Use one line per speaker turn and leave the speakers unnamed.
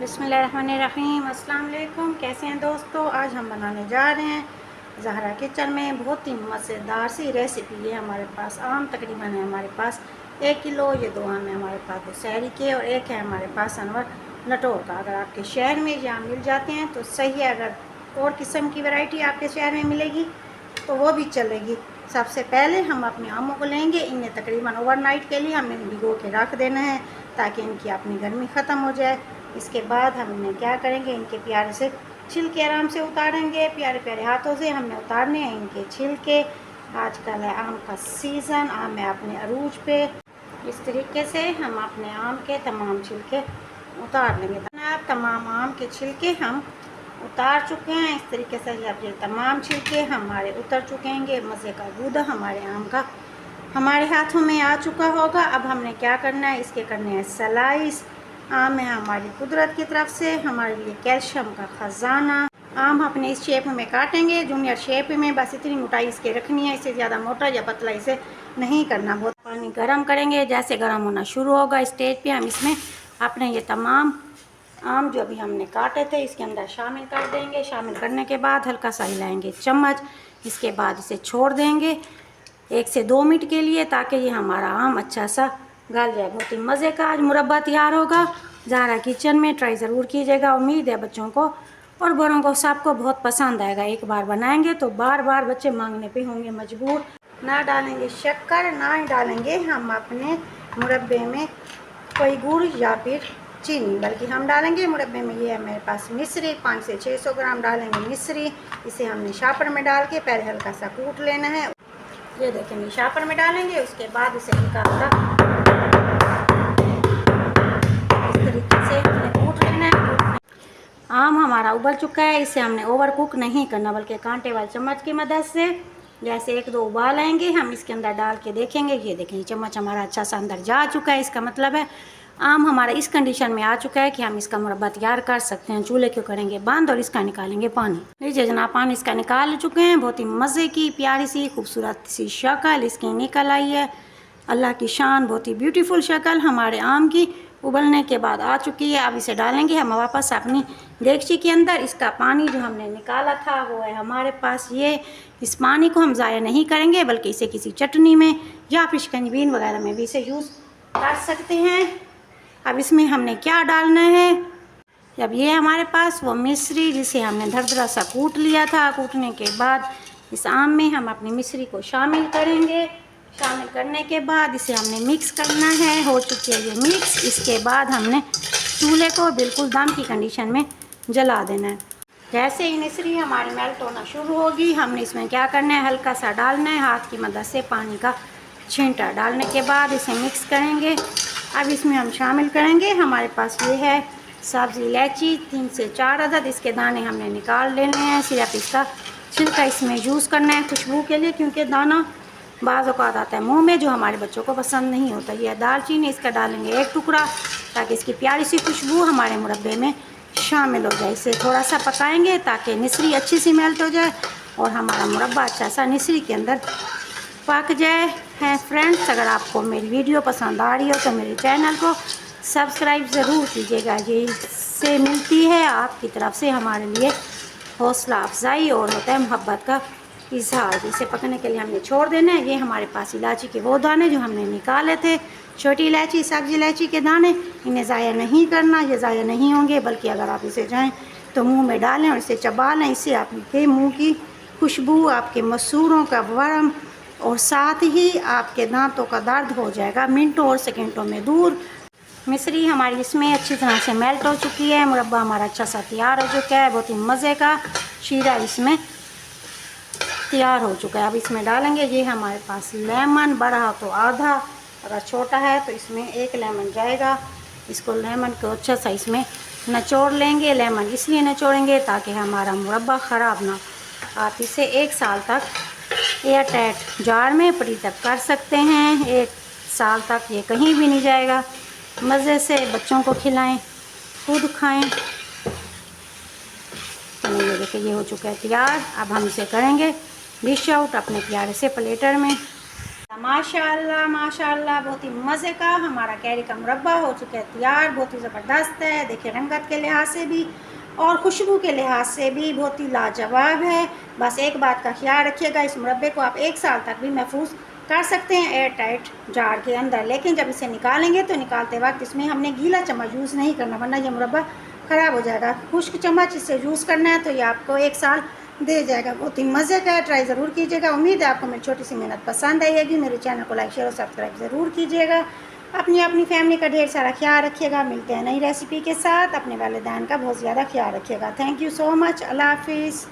बिस्मिल्लाहिर्रहमानिर्रहीम। अस्सलाम वालेकुम। कैसे हैं दोस्तों? आज हम बनाने जा रहे हैं ज़हरा किचन में बहुत ही मज़ेदार सी रेसिपी। ये हमारे पास आम तकरीबन है हमारे पास 1 किलो। ये 2 आम है हमारे पास दशहरी के और एक है हमारे पास अनवर लटोर का। अगर आपके शहर में ये आम मिल जाते हैं तो सही है, अगर और किस्म की वैरायटी आपके शहर में मिलेगी तो वो भी चलेगी। सबसे पहले हम अपने आमों को लेंगे। इन्हें तकरीबन ओवरनाइट के लिए हमें भिगो के रख देना है ताकि इनकी अपनी गर्मी ख़त्म हो जाए। इसके बाद हम इन्हें क्या करेंगे, इनके प्यारे से छिलके आराम से उतारेंगे। प्यारे प्यारे हाथों से हमने उतारने हैं इनके छिलके। आजकल है आम का सीज़न, आम है अपने अरूज पे। इस तरीके से हम अपने आम के तमाम छिलके उतार लेंगे। अब तमाम आम के छिलके हम उतार चुके हैं। इस तरीके से जब ये तमाम छिलके हमारे उतर चुके हैं, मज़े का गूदा हमारे आम का हमारे हाथों में आ चुका होगा। अब हमने क्या करना है, इसके करने हैं स्लाइस। आम है हमारी कुदरत की तरफ से हमारे लिए कैल्शियम का ख़जाना। आम अपने इस शेप में काटेंगे, जूनियर शेप में, बस इतनी मोटाई इसके रखनी है। इससे ज़्यादा मोटा या पतला इसे नहीं करना। बहुत पानी गर्म करेंगे। जैसे गर्म होना शुरू होगा स्टेज पे हम इसमें अपने ये तमाम आम जो अभी हमने काटे थे इसके अंदर शामिल कर देंगे। शामिल करने के बाद हल्का सा हिलाएंगे चम्मच। इसके बाद इसे छोड़ देंगे 1 से 2 मिनट के लिए ताकि ये हमारा आम अच्छा सा गल जाए। बहुत ही मज़े का आज मुरब्बा तैयार होगा। ज़हरा किचन में ट्राई ज़रूर कीजिएगा। उम्मीद है बच्चों को और बड़ों को सबको बहुत पसंद आएगा। एक बार बनाएंगे तो बार बार बच्चे मांगने पे होंगे मजबूर। ना डालेंगे शक्कर, ना ही डालेंगे हम अपने मुरब्बे में कोई गुड़ या फिर चीनी, बल्कि हम डालेंगे मुरब्बे में, ये है मेरे पास मिश्री, 500 से 600 ग्राम डालेंगे मिश्री। इसे हमने शापर में डाल के पहले हल्का सा कूट लेना है। ये देखेंगे शापर में डालेंगे, उसके बाद इसे हल्का इस तरीके से कूट लेना है। आम हमारा उबल चुका है। इसे हमने ओवर कुक नहीं करना बल्कि कांटे वाले चम्मच की मदद से जैसे 1-2 उबाल आएंगे हम इसके अंदर डाल के देखेंगे। ये देखेंगे चम्मच हमारा अच्छा सा अंदर जा चुका है। इसका मतलब है आम हमारा इस कंडीशन में आ चुका है कि हम इसका मुरब्बा तैयार कर सकते हैं। चूल्हे क्यों करेंगे बंद और इसका निकालेंगे पानी। लीजिए जनाब, पानी इसका निकाल चुके हैं। बहुत ही मज़े की प्यारी सी खूबसूरत सी शक्ल इसकी निकल आई है। अल्लाह की शान, बहुत ही ब्यूटीफुल शक्ल हमारे आम की उबलने के बाद आ चुकी है। अब इसे डालेंगे हम वापस अपनी देगची के अंदर। इसका पानी जो हमने निकाला था वो है हमारे पास ये। इस पानी को हम ज़ाया नहीं करेंगे बल्कि इसे किसी चटनी में या फिर शिकंजबीन वगैरह में भी इसे यूज़ कर सकते हैं। अब इसमें हमने क्या डालना है, जब ये हमारे पास वो मिश्री जिसे हमने धरधरा सा कूट लिया था, कूटने के बाद इस आम में हम अपनी मिश्री को शामिल करेंगे। शामिल करने के बाद इसे हमने मिक्स करना है। हो चुकी है ये मिक्स। इसके बाद हमने चूल्हे को बिल्कुल दम की कंडीशन में जला देना है। जैसे ही मिश्री हमारी मेल्ट होना शुरू होगी हमने इसमें क्या करना है, हल्का सा डालना है हाथ की मदद से पानी का छींटा। डालने के बाद इसे मिक्स करेंगे। अब इसमें हम शामिल करेंगे, हमारे पास ये है सब्ज़ी इलायची 3 से 4 अदद। इसके दाने हमने निकाल लेने हैं। सिर्फ इसका छिलका इसमें यूज़ करना है खुशबू के लिए, क्योंकि दाना बाज़ औक़ात आता है मुंह में जो हमारे बच्चों को पसंद नहीं होता। यह दालचीनी, इसका डालेंगे 1 टुकड़ा ताकि इसकी प्यारी सी खुशबू हमारे मुरब्बे में शामिल हो जाए। इसे थोड़ा सा पकाएंगे ताकि मिश्री अच्छी सी मेल्ट हो जाए और हमारा मुरब्बा अच्छा सा मिश्री के अंदर पक जाए। है फ्रेंड्स, अगर आपको मेरी वीडियो पसंद आ रही हो तो मेरे चैनल को सब्सक्राइब ज़रूर कीजिएगा। ये इससे मिलती है आपकी तरफ से हमारे लिए हौसला अफजाई और होता है मोहब्बत का इजहार। इसे पकने के लिए हमने छोड़ देना है। ये हमारे पास इलायची के वो दाने जो हमने निकाले थे, छोटी इलायची, सब्ज़ी इलायची के दाने, इन्हें ज़ाया नहीं करना। ये ज़ाया नहीं होंगे बल्कि अगर आप इसे चाहें तो मुंह में डालें और इसे चबा लें। इससे आपके मुंह की खुशबू, आपके मसूरों का वरम और साथ ही आपके दांतों का दर्द हो जाएगा मिनटों और सेकंडों में दूर। मिश्री हमारी इसमें अच्छी तरह से मेल्ट हो चुकी है। मुरब्बा हमारा अच्छा सा तैयार हो चुका है। बहुत ही मज़े का शीरा इसमें तैयार हो चुका है। अब इसमें डालेंगे ये हमारे पास लेमन, बड़ा हो तो आधा, अगर छोटा है तो इसमें 1 लेमन जाएगा। इसको लेमन को अच्छा सा इसमें निचोड़ लेंगे। लेमन इसलिए निचोड़ेंगे ताकि हमारा मुरब्बा ख़राब ना। आप इसे 1 साल तक एयर टाइट जार में प्रीजर्व कर सकते हैं। 1 साल तक ये कहीं भी नहीं जाएगा। मज़े से बच्चों को खिलाएं, खुद खाएं। तो ये देखिए ये हो चुका है तैयार। अब हम इसे करेंगे डिश आउट अपने प्यारे से प्लेटर में। माशाल्लाह माशाल्लाह, बहुत ही मज़े का हमारा कैरी का मुरब्बा हो चुका है तैयार। बहुत ही ज़बरदस्त है, देखिए रंगत के लिहाज से भी और खुशबू के लिहाज से भी बहुत ही लाजवाब है। बस एक बात का ख्याल रखिएगा, इस मुरब्बे को आप 1 साल तक भी महफूज कर सकते हैं एयर टाइट जार के अंदर। लेकिन जब इसे निकालेंगे तो निकालते वक्त इसमें हमने गीला चम्मच यूज़ नहीं करना, वरना यह मुरब्बा ख़राब हो जाएगा। खुश्क चम्मच इससे यूज़ करना है तो ये आपको 1 साल दे जाएगा। बहुत ही मज़े का है, ट्राई ज़रूर कीजिएगा। उम्मीद है आपको मेरी छोटी सी मेहनत पसंद आएगी। मेरे चैनल को लाइक शेयर और सब्सक्राइब ज़रूर कीजिएगा। अपनी फैमिली का ढेर सारा ख्याल रखिएगा। मिलते हैं नई रेसिपी के साथ। अपने वालिदैन का बहुत ज़्यादा ख्याल रखिएगा। Thank you so much. अल्लाह हाफिज़।